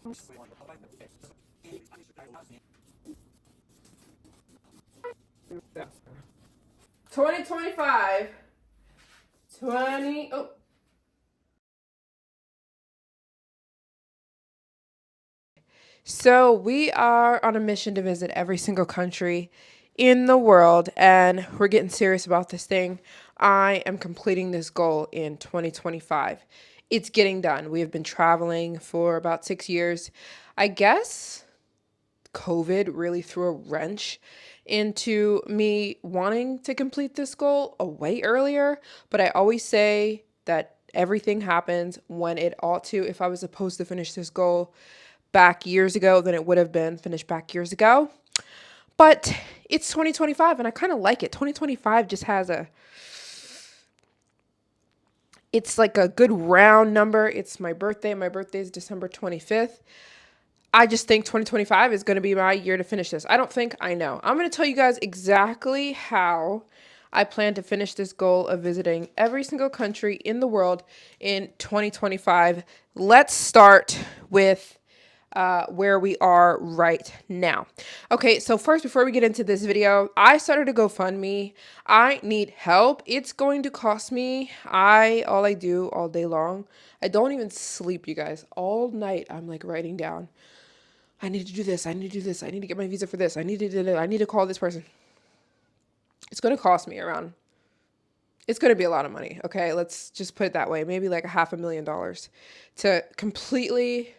$20.25. 20. Oh. So we are on a mission to visit every single country in the world, and we're getting serious about this thing. I am completing this goal in 2025. It's getting done. We have been traveling for about 6 years. I guess COVID really threw a wrench into me wanting to complete this goal a way earlier, but I always say that everything happens when it ought to. If I was supposed to finish this goal back years ago, then it would have been finished back years ago. But it's 2025 and I kind of like it. 2025 just has it's like a good round number. It's my birthday. My birthday is December 25th. I just think 2025 is going to be my year to finish this. I don't think, I know. I'm going to tell you guys exactly how I plan to finish this goal of visiting every single country in the world in 2025. Let's start with where we are right now. Okay, so first, before we get into this video, I started a GoFundMe. I need help. It's going to cost me, all I do all day long, I don't even sleep, you guys. All night, I'm like writing down, I need to do this, I need to do this, I need to get my visa for this, I need to do that, I need to call this person. It's going to cost me around, it's going to be a lot of money, okay? Let's just put it that way. Maybe like $500,000 to completely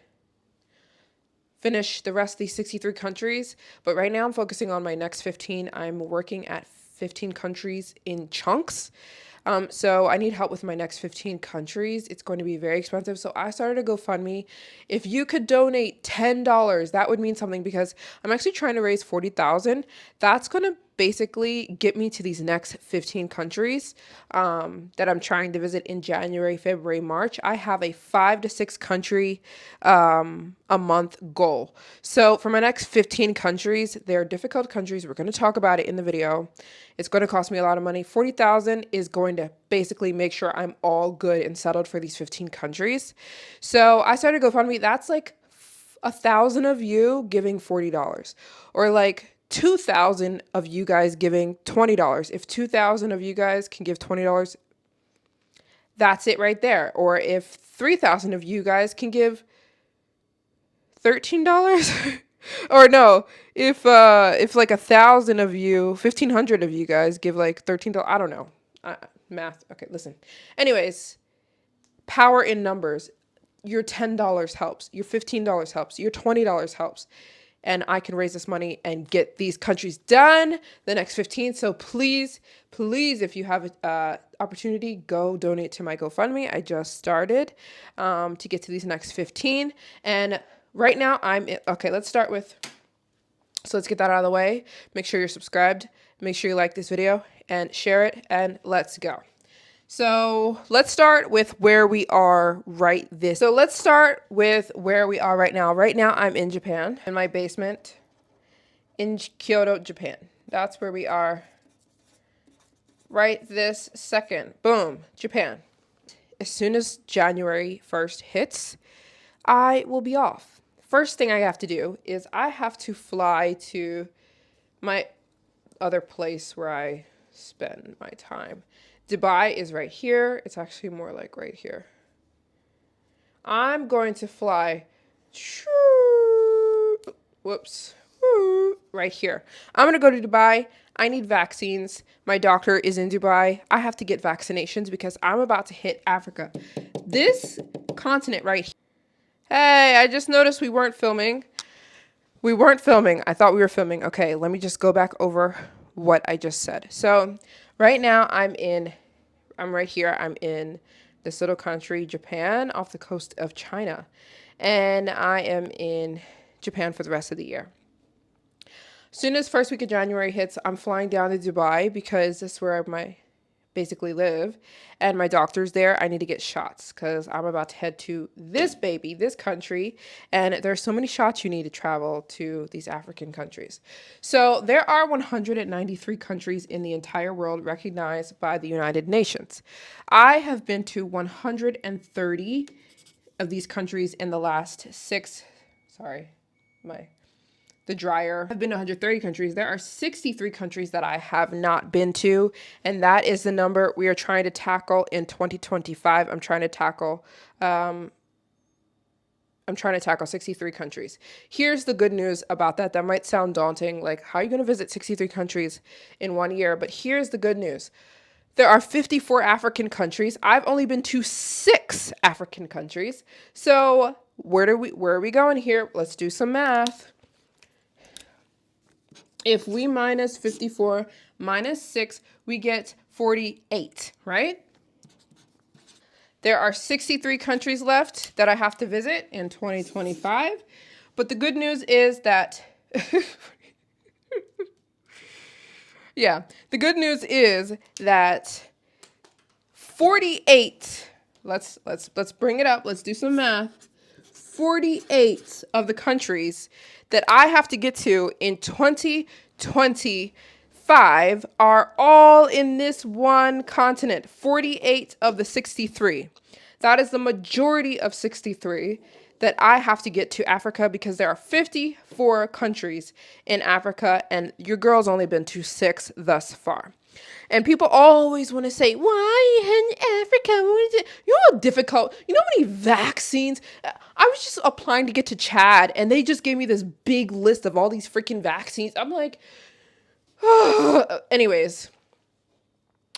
finish the rest of these 63 countries. But right now I'm focusing on my next 15. I'm working at 15 countries in chunks. So I need help with my next 15 countries. It's going to be very expensive. So I started a GoFundMe. If you could donate $10, that would mean something because I'm actually trying to raise 40,000. That's going to basically get me to these next 15 countries that I'm trying to visit in January, February, March. I have a 5 to 6 country a month goal. So for my next 15 countries, they're difficult countries. We're going to talk about it in the video. It's going to cost me a lot of money. 40,000 is going to basically make sure I'm all good and settled for these 15 countries. So I started GoFundMe. That's like 1,000 of you giving $40, or like 2,000 of you guys giving $20. If 2,000 of you guys can give $20, that's it right there. Or if 3,000 of you guys can give $13, or no, if like 1,000 of you, 1,500 of you guys give like $13, I don't know, math. Okay, listen. Anyways, power in numbers. Your $10 helps. Your $15 helps. Your $20 helps. And I can raise this money and get these countries done the next 15. So please, please, if you have an opportunity, go donate to my GoFundMe. I just started to get to these next 15. And right now okay, let's start with, so let's get that out of the way. Make sure you're subscribed. Make sure you like this video and share it, and let's go. So let's start with where we are right this. So let's start with where we are right now. Right now I'm in Japan, in my basement in Kyoto, Japan. That's where we are right this second. Boom, Japan. As soon as January 1st hits, I will be off. First thing I have to do is I have to fly to my other place where I spend my time. Dubai is right here. It's actually more like right here. I'm going to fly, whoops, right here. I'm going to go to Dubai. I need vaccines. My doctor is in Dubai. I have to get vaccinations because I'm about to hit Africa. This continent right here. Hey, I just noticed we weren't filming. We weren't filming. I thought we were filming. Okay, let me just go back over what I just said. So right now I'm right here. I'm in this little country, Japan, off the coast of China. And I am in Japan for the rest of the year. As soon as first week of January hits, I'm flying down to Dubai because that's where I basically live. And my doctor's there. I need to get shots because I'm about to head to this baby, this country. And there's so many shots you need to travel to these African countries. So there are 193 countries in the entire world recognized by the United Nations. I have been to 130 of these countries in the last Sorry, the dryer. I've been to 130 countries. There are 63 countries that I have not been to, and that is the number we are trying to tackle in 2025. I'm trying to tackle 63 countries. Here's the good news about that. That might sound daunting. Like, how are you going to visit 63 countries in 1 year? But here's the good news. There are 54 African countries. I've only been to 6 African countries. So where are we going here? Let's do some math. If we minus 54 minus 6, we get 48, right? There are 63 countries left that I have to visit in 2025. But the good news is that the good news is that 48, let's bring it up. Let's do some math. 48 of the countries that I have to get to in 2025 are all in this one continent. 48 of the 63. That is the majority of 63 that I have to get to Africa, because there are 54 countries in Africa and your girl's only been to 6 thus far. And people always want to say, why in Africa? You know how difficult, you know how many vaccines? I was just applying to get to Chad and they just gave me this big list of all these freaking vaccines. I'm like, anyways,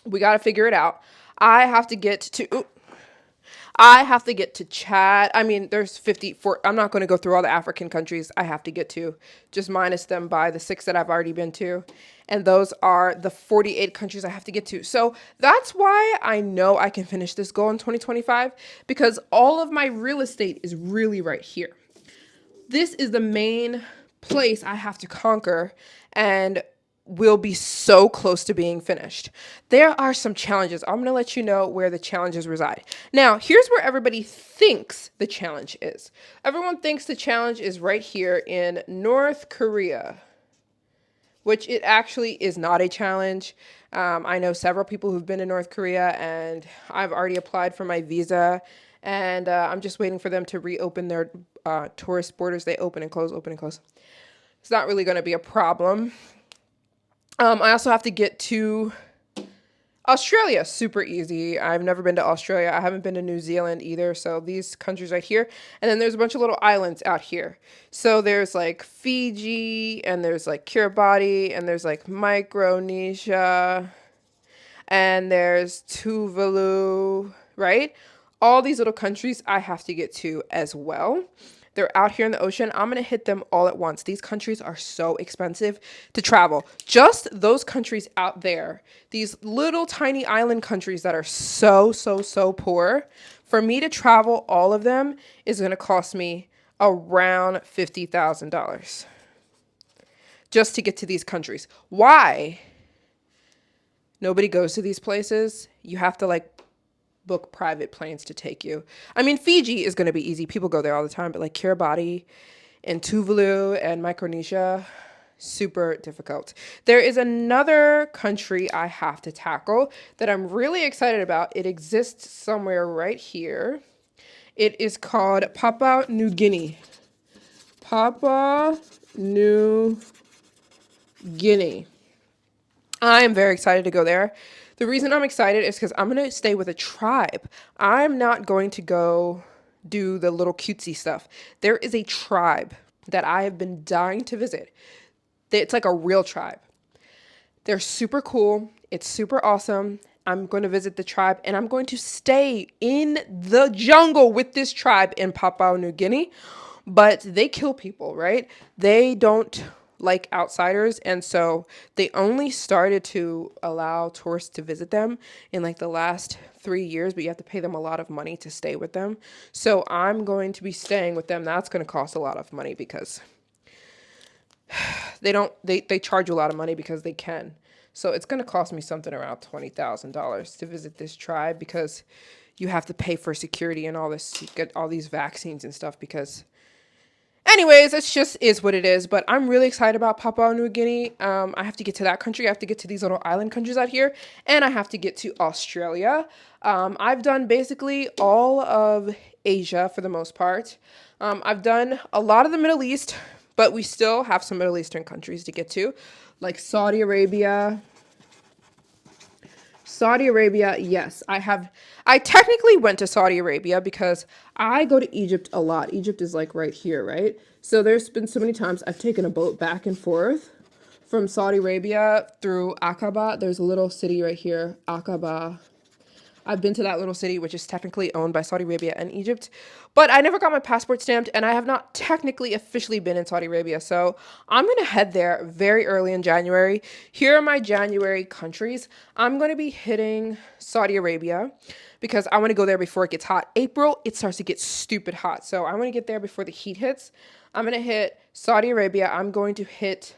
we got to figure it out. I have to get to Chad. I mean, there's 54. I'm not going to go through all the African countries I have to get to, just minus them by the 6 that I've already been to. And those are the 48 countries I have to get to. So that's why I know I can finish this goal in 2025, because all of my real estate is really right here. This is the main place I have to conquer, and will be so close to being finished. There are some challenges. I'm going to let you know where the challenges reside. Now, here's where everybody thinks the challenge is. Everyone thinks the challenge is right here in North Korea, which it actually is not a challenge. I know several people who've been to North Korea, and I've already applied for my visa, and I'm just waiting for them to reopen their tourist borders. They open and close, open and close. It's not really going to be a problem. I also have to get to Australia. Super easy. I've never been to Australia. I haven't been to New Zealand either. So these countries right here. And then there's a bunch of little islands out here. So there's like Fiji, and there's like Kiribati, and there's like Micronesia, and there's Tuvalu, right? All these little countries I have to get to as well. They're out here in the ocean. I'm going to hit them all at once. These countries are so expensive to travel. Just those countries out there, these little tiny island countries that are so, so, so poor, for me to travel all of them is going to cost me around $50,000 just to get to these countries. Why? Nobody goes to these places. You have to book private planes to take you. I mean, Fiji is going to be easy. People go there all the time, but like Kiribati and Tuvalu and Micronesia, super difficult. There is another country I have to tackle that I'm really excited about. It exists somewhere right here. It is called Papua New Guinea. Papua New Guinea. I am very excited to go there. The reason I'm excited is because I'm going to stay with a tribe. I'm not going to go do the little cutesy stuff. There is a tribe that I have been dying to visit. It's like a real tribe. They're super cool. It's super awesome. I'm going to visit the tribe, and I'm going to stay in the jungle with this tribe in Papua New Guinea. But they kill people, right? They don't like outsiders, and so they only started to allow tourists to visit them in like the last 3 years, but you have to pay them a lot of money to stay with them. So I'm going to be staying with them. That's going to cost a lot of money because they charge you a lot of money because they can. So it's going to cost me something around $20,000 to visit this tribe, because you have to pay for security and all this, get all these vaccines and stuff, because anyways, it's just is what it is. But I'm really excited about Papua New Guinea. I have to get to that country. I have to get to these little island countries out here. And I have to get to Australia. I've done basically all of Asia for the most part. I've done a lot of the Middle East, but we still have some Middle Eastern countries to get to, like Saudi Arabia. Saudi Arabia, yes, I have. I technically went to Saudi Arabia because I go to Egypt a lot. Egypt is like right here, right? So there's been so many times I've taken a boat back and forth from Saudi Arabia through Aqaba. There's a little city right here, Aqaba. I've been to that little city, which is technically owned by Saudi Arabia and Egypt, but I never got my passport stamped, and I have not technically officially been in Saudi Arabia. So I'm going to head there very early in January. Here are my January countries. I'm going to be hitting Saudi Arabia because I want to go there before it gets hot. April, it starts to get stupid hot. So I want to get there before the heat hits. I'm going to hit Saudi Arabia. I'm going to hit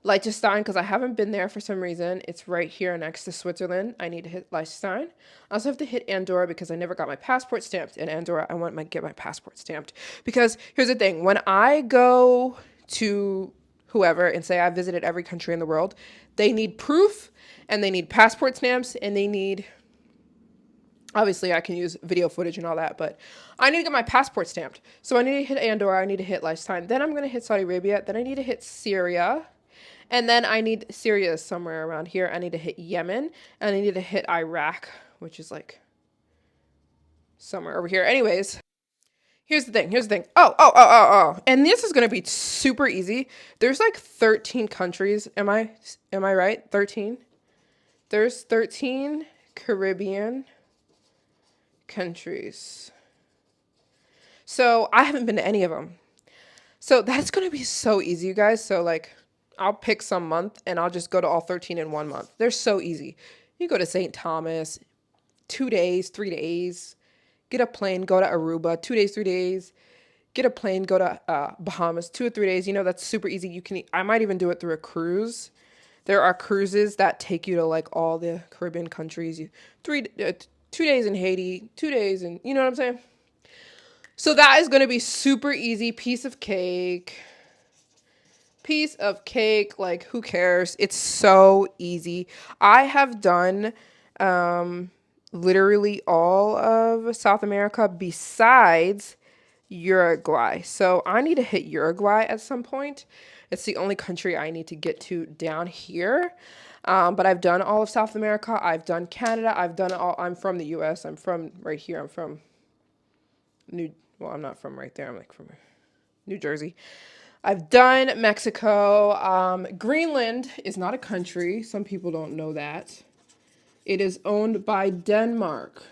Liechtenstein because I haven't been there for some reason. It's right here next to Switzerland. I need to hit Liechtenstein. I also have to hit Andorra because I never got my passport stamped in Andorra. I want to get my passport stamped because here's the thing. When I go to whoever and say I visited every country in the world, they need proof and they need passport stamps and they need, obviously I can use video footage and all that, but I need to get my passport stamped. So I need to hit Andorra. I need to hit Liechtenstein. Then I'm going to hit Saudi Arabia. Then I need to hit Syria. And then I need, Syria is somewhere around here. I need to hit Yemen. And I need to hit Iraq, which is like somewhere over here. Anyways, here's the thing. Here's the thing. Oh. And this is going to be super easy. There's like 13 countries. Am I right? 13? There's 13 Caribbean countries. So I haven't been to any of them. So that's going to be so easy, you guys. So like, I'll pick some month and I'll just go to all 13 in 1 month. They're so easy. You go to St. Thomas, 2 days, 3 days, get a plane, go to Aruba, 2 days, 3 days, get a plane, go to Bahamas, 2 or 3 days. You know, that's super easy. I might even do it through a cruise. There are cruises that take you to like all the Caribbean countries. 2 days in Haiti, 2 days in, you know what I'm saying? So that is going to be super easy. Piece of cake, like who cares? It's so easy. I have done literally all of South America besides Uruguay. So I need to hit Uruguay at some point. It's the only country I need to get to down here. But I've done all of South America. I've done Canada. I'm from the US. I'm from right here. I'm from I'm not from right there. I'm like from New Jersey. I've done Mexico. Greenland is not a country. Some people don't know that. It is owned by Denmark.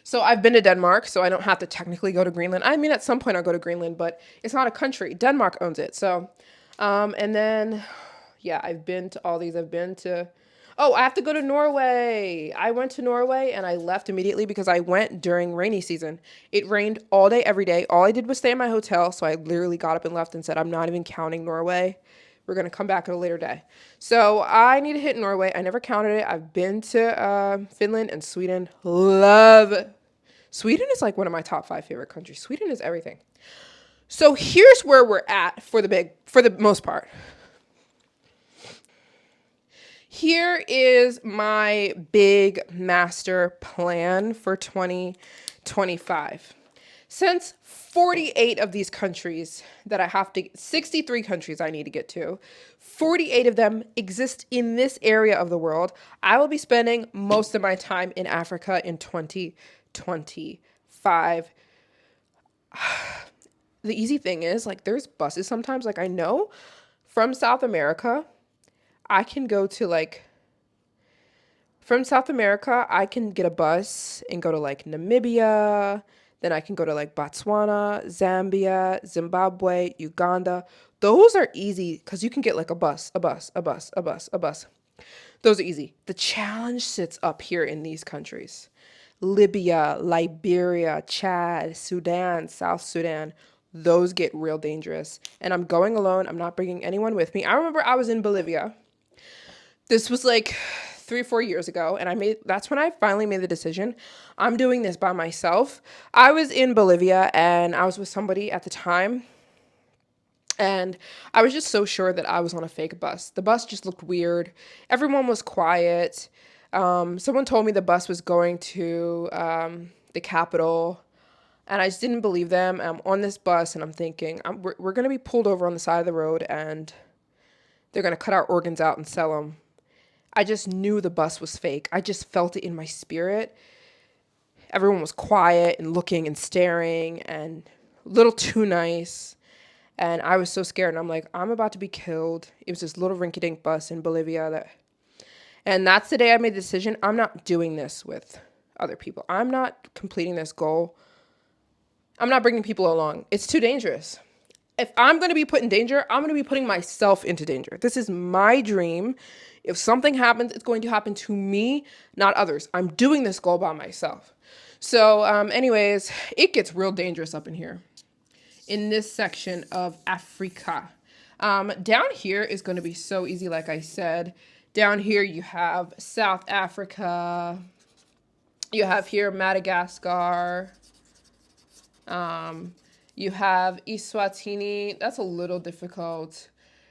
So I've been to Denmark, so I don't have to technically go to Greenland. I mean, at some point I'll go to Greenland, but it's not a country. Denmark owns it. So, and then, yeah, I've been to all these. Oh, I have to go to Norway. I went to Norway and I left immediately because I went during rainy season. It rained all day, every day. All I did was stay in my hotel. So I literally got up and left and said, I'm not even counting Norway. We're going to come back at a later day. So I need to hit Norway. I never counted it. I've been to Finland and Sweden. Sweden is like one of my top 5 favorite countries. Sweden is everything. So here's where we're at for the most part. Here is my big master plan for 2025. Since 48 of these countries 63 countries I need to get to, 48 of them exist in this area of the world, I will be spending most of my time in Africa in 2025. The easy thing is, like, there's buses sometimes, like, I know from South America, I can go to from South America, I can get a bus and go to like Namibia. Then I can go to like Botswana, Zambia, Zimbabwe, Uganda. Those are easy because you can get like a bus. Those are easy. The challenge sits up here in these countries. Libya, Liberia, Chad, Sudan, South Sudan. Those get real dangerous. And I'm going alone. I'm not bringing anyone with me. I remember I was in Bolivia. This was like 3 or 4 years ago, and that's when I finally made the decision. I'm doing this by myself. I was in Bolivia and I was with somebody at the time, and I was just so sure that I was on a fake bus. The bus just looked weird. Everyone was quiet. Someone told me the bus was going to the capital, And I just didn't believe them. I'm on this bus and I'm thinking, we're going to be pulled over on the side of the road and they're going to cut our organs out and sell them. I just knew the bus was fake. I just felt it in my spirit. Everyone was quiet and looking and staring and a little too nice. And I was so scared. And I'm like, I'm about to be killed. It was this little rinky-dink bus in Bolivia. And that's the day I made the decision. I'm not doing this with other people. I'm not completing this goal. I'm not bringing people along. It's too dangerous. If I'm going to be put in danger, I'm going to be putting myself into danger. This is my dream. If something happens, it's going to happen to me, not others. I'm doing this goal by myself. So anyways, it gets real dangerous up in here in this section of Africa. Down here is going to be so easy, like I said. Down here you have South Africa. You have here Madagascar. You have Eswatini. That's a little difficult.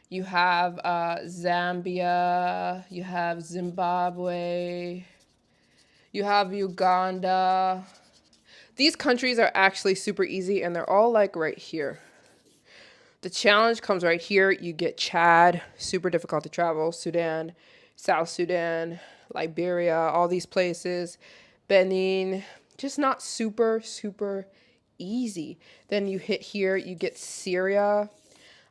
You have Zambia. You have Zimbabwe. You have Uganda. These countries are actually super easy and they're all like right here. The challenge comes right here. You get Chad, super difficult to travel. Sudan, South Sudan, Liberia, all these places. Benin, just not super, super easy. Then you hit here, you get Syria.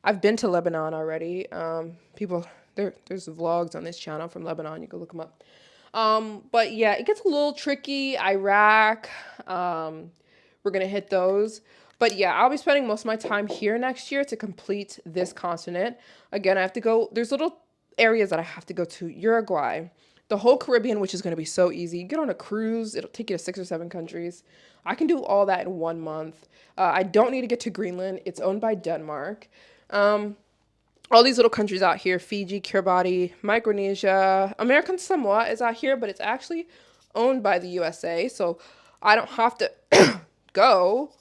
I've been to Lebanon already. There's vlogs on this channel from Lebanon. You can look them up. But yeah, it gets a little tricky. Iraq, we're going to hit those. But yeah, I'll be spending most of my time here next year to complete this continent. Again, I have to go, there's little areas that I have to go to. Uruguay, the whole Caribbean, which is going to be so easy. You get on a cruise, it'll take you to 6 or 7 countries. I can do all that in 1 month. I don't need to get to Greenland. It's owned by Denmark. All these little countries out here, Fiji, Kiribati, Micronesia, American Samoa is out here, but it's actually owned by the USA, so I don't have to go.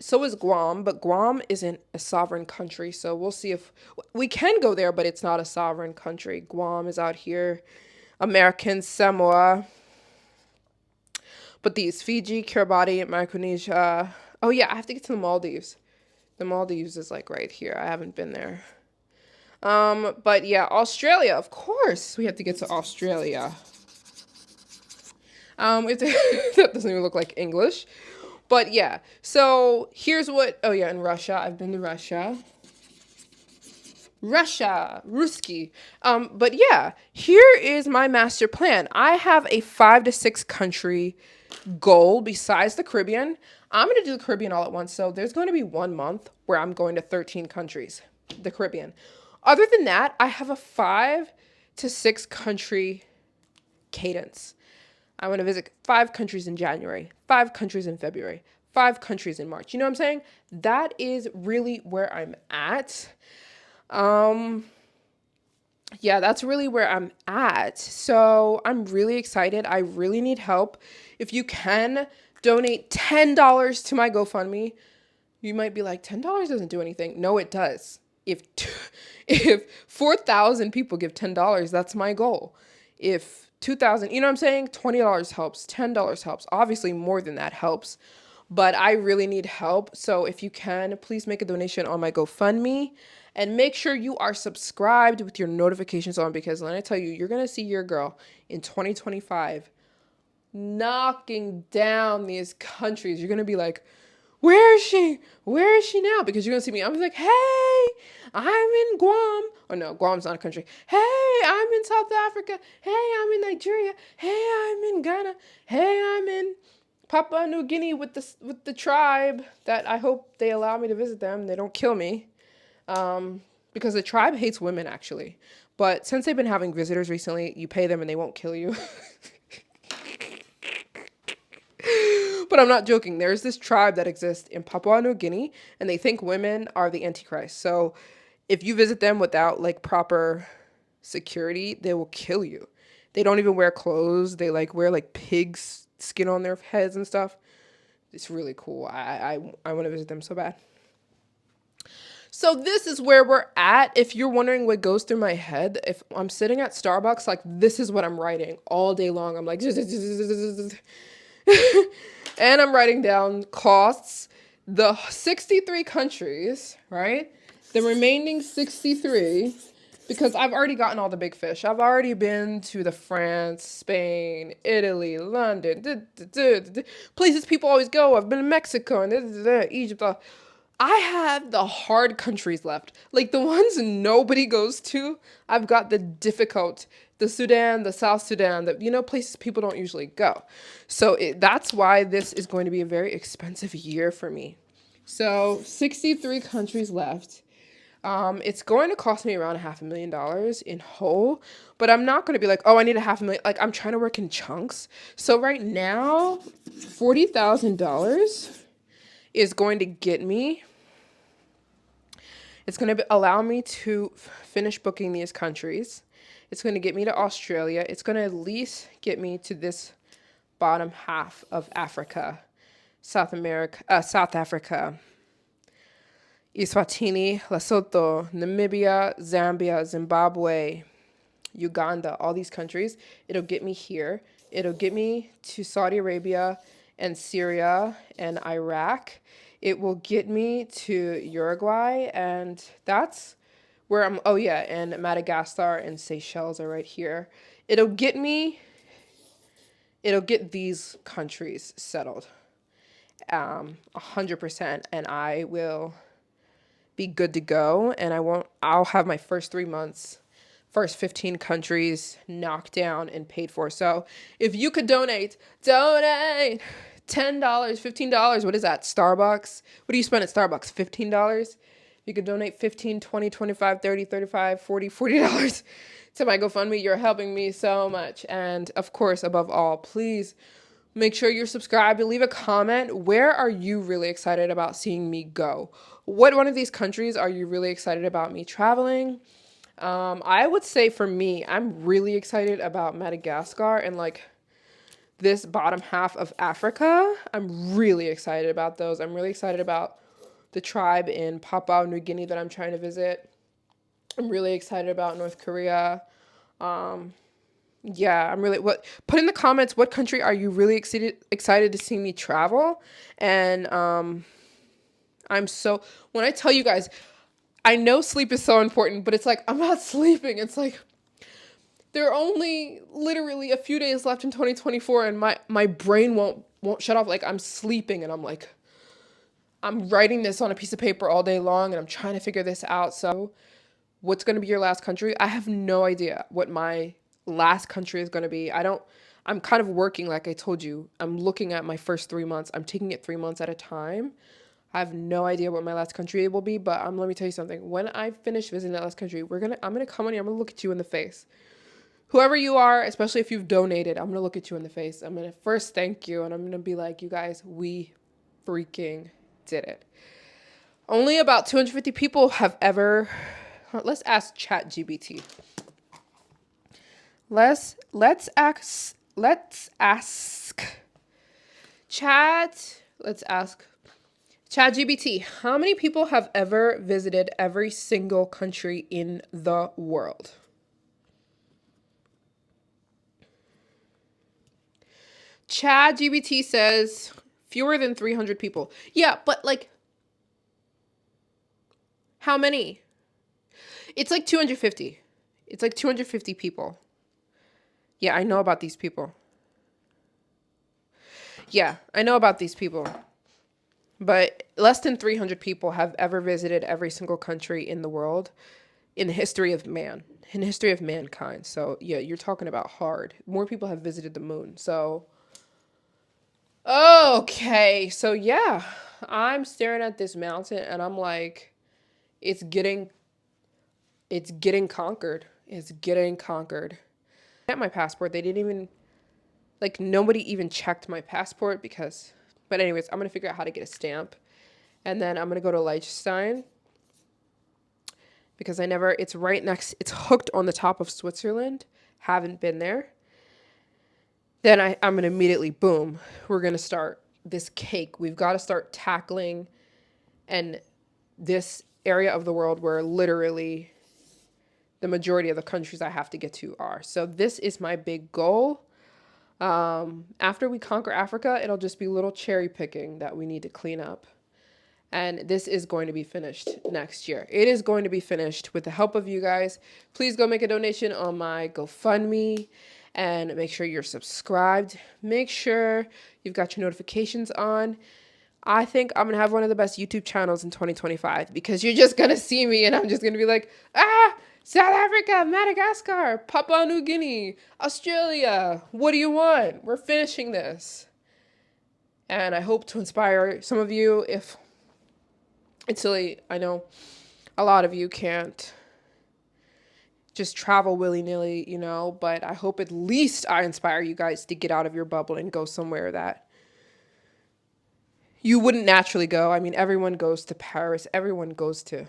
So is Guam, but Guam isn't a sovereign country, so we'll see if we can go there, but it's not a sovereign country. Guam is out here, American Samoa, but these Fiji, Kiribati, Micronesia. Oh yeah, I have to get to the Maldives. The Maldives is like right here. I haven't been there. But yeah, Australia, of course, we have to get to Australia. That doesn't even look like English. But yeah, so here's what, oh yeah, in Russia, I've been to Russia. Ruski. But yeah, here is my master plan. I have a 5 to 6 country goal besides the Caribbean. I'm going to do the Caribbean all at once. So there's going to be 1 month where I'm going to 13 countries, the Caribbean. Other than that, I have a 5 to 6 country cadence. I want to visit 5 countries in January, 5 countries in February, 5 countries in March. You know what I'm saying? That is really where I'm at. Yeah, that's really where I'm at. So I'm really excited. I really need help. If you can donate $10 to my GoFundMe, you might be like, $10 doesn't do anything. No, it does. If 4,000 people give $10, that's my goal. If 2,000, you know what I'm saying? $20 helps, $10 helps. Obviously more than that helps, but I really need help. So if you can, please make a donation on my GoFundMe and make sure you are subscribed with your notifications on, because when I tell you, you're going to see your girl in 2025 knocking down these countries. You're going to be like, where is she? Where is she now? Because you're going to see me. I'm like, hey, I'm in Guam. Oh, no, Guam's not a country. Hey, I'm in South Africa. Hey, I'm in Nigeria. Hey, I'm in Ghana. Hey, I'm in Papua New Guinea with the tribe that I hope they allow me to visit them. They don't kill me. Because the tribe hates women, actually. But since they've been having visitors recently, you pay them and they won't kill you. But I'm not joking. There's this tribe that exists in Papua New Guinea, and they think women are the Antichrist. So if you visit them without like proper security, they will kill you. They don't even wear clothes. They like wear like pig's skin on their heads and stuff. It's really cool. I want to visit them so bad. So this is where we're at. If you're wondering what goes through my head, if I'm sitting at Starbucks, like this is what I'm writing all day long. I'm like, And I'm writing down costs. The 63 countries, right? The remaining 63, because I've already gotten all the big fish. I've already been to the France, Spain, Italy, London, places people always go. I've been to Mexico and Egypt. I have the hard countries left. Like the ones nobody goes to. I've got the Sudan, the South Sudan, places people don't usually go. So that's why this is going to be a very expensive year for me. So 63 countries left. It's going to cost me around $500,000 in whole, but I'm not going to be like, oh, I need $500,000. Like I'm trying to work in chunks. So right now, $40,000 is going to get me. It's going to allow me to finish booking these countries. It's going to get me to Australia. It's going to at least get me to this bottom half of Africa, South Africa, Eswatini, Lesotho, Namibia, Zambia, Zimbabwe, Uganda, all these countries. It'll get me here. It'll get me to Saudi Arabia and Syria and Iraq. It will get me to Uruguay, and that's where I'm. Oh yeah, and Madagascar and Seychelles are right here. It'll get these countries settled, 100%, and I will be good to go. And I'll have my first 3 months, first 15 countries knocked down and paid for. So if you could donate $10, $15. What is that? Starbucks? What do you spend at Starbucks? $15? You could donate 15, 20, 25, 30, 35, 40, $40 to my GoFundMe. You're helping me so much. And of course, above all, please make sure you're subscribed and leave a comment. Where are you really excited about seeing me go? What one of these countries are you really excited about me traveling? I would say for me, I'm really excited about Madagascar and like this bottom half of Africa. I'm really excited about those. I'm really excited about the tribe in Papua New Guinea that I'm trying to visit. I'm really excited about North Korea. Yeah, put in the comments, what country are you really excited to see me travel? And when I tell you guys, I know sleep is so important, but it's like I'm not sleeping. It's like there are only literally a few days left in 2024 and my brain won't shut off. Like I'm sleeping and I'm writing this on a piece of paper all day long and I'm trying to figure this out. So what's going to be your last country? I have no idea what my last country is going to be. I'm kind of working, like I told you. I'm looking at my first 3 months. I'm taking it 3 months at a time. I have no idea what my last country will be, but let me tell you something. When I finish visiting that last country, I'm going to come on here. I'm going to look at you in the face. Whoever you are, especially if you've donated, I'm going to look at you in the face. I'm going to first thank you, and I'm going to be like, you guys, we freaking did it. Only about 250 people have ever... Let's ask ChatGPT. Let's ask ChatGPT. How many people have ever visited every single country in the world? ChatGPT says fewer than 300 people. Yeah, but like, how many? It's like 250. It's like 250 people. Yeah, I know about these people. Yeah, I know about these people. But less than 300 people have ever visited every single country in the world in the history of man, in the history of mankind. So, yeah, you're talking about hard. More people have visited the moon. So, okay. So, yeah, I'm staring at this mountain and I'm like, it's getting conquered. It's getting conquered. At my passport, they didn't even, like, nobody even checked my passport but anyways, I'm going to figure out how to get a stamp. And then I'm going to go to Liechtenstein because it's it's hooked on the top of Switzerland. Haven't been there. Then I'm going to immediately, boom, we're going to start this cake. We've got to start tackling and this area of the world where literally the majority of the countries I have to get to are. So this is my big goal. After we conquer Africa, it'll just be little cherry picking that we need to clean up. And this is going to be finished next year. It is going to be finished with the help of you guys. Please go make a donation on my GoFundMe and make sure you're subscribed. Make sure you've got your notifications on. I think I'm going to have one of the best YouTube channels in 2025 because you're just going to see me and I'm just going to be like, South Africa, Madagascar, Papua New Guinea, Australia. What do you want? We're finishing this. And I hope to inspire some of you. If it's silly, I know a lot of you can't just travel willy-nilly, but I hope at least I inspire you guys to get out of your bubble and go somewhere that you wouldn't naturally go. I mean, everyone goes to Paris. Everyone goes to,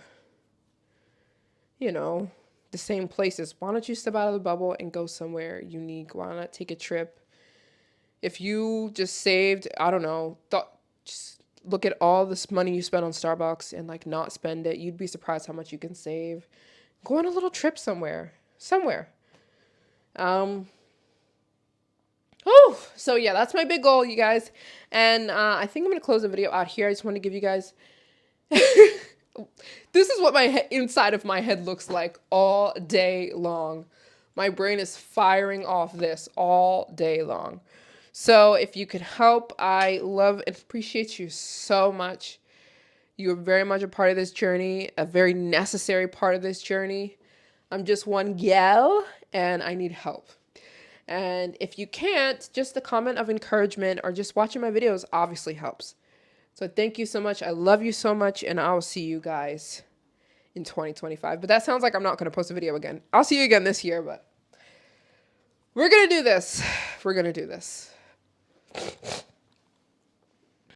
the same places. Why don't you step out of the bubble and go somewhere unique? Why not take a trip? If you just saved, I don't know, just look at all this money you spent on Starbucks and not spend it. You'd be surprised how much you can save. Go on a little trip somewhere. So yeah, that's my big goal, you guys. And I think I'm going to close the video out here. I just want to give you guys, this is what my inside of my head looks like all day long. My brain is firing off this all day long. So if you could help, I love and appreciate you so much. You are very much a part of this journey, a very necessary part of this journey. I'm just one gal and I need help. And if you can't, just a comment of encouragement or just watching my videos obviously helps. So thank you so much. I love you so much. And I will see you guys in 2025. But that sounds like I'm not going to post a video again. I'll see you again this year, but we're going to do this. We're going to do this.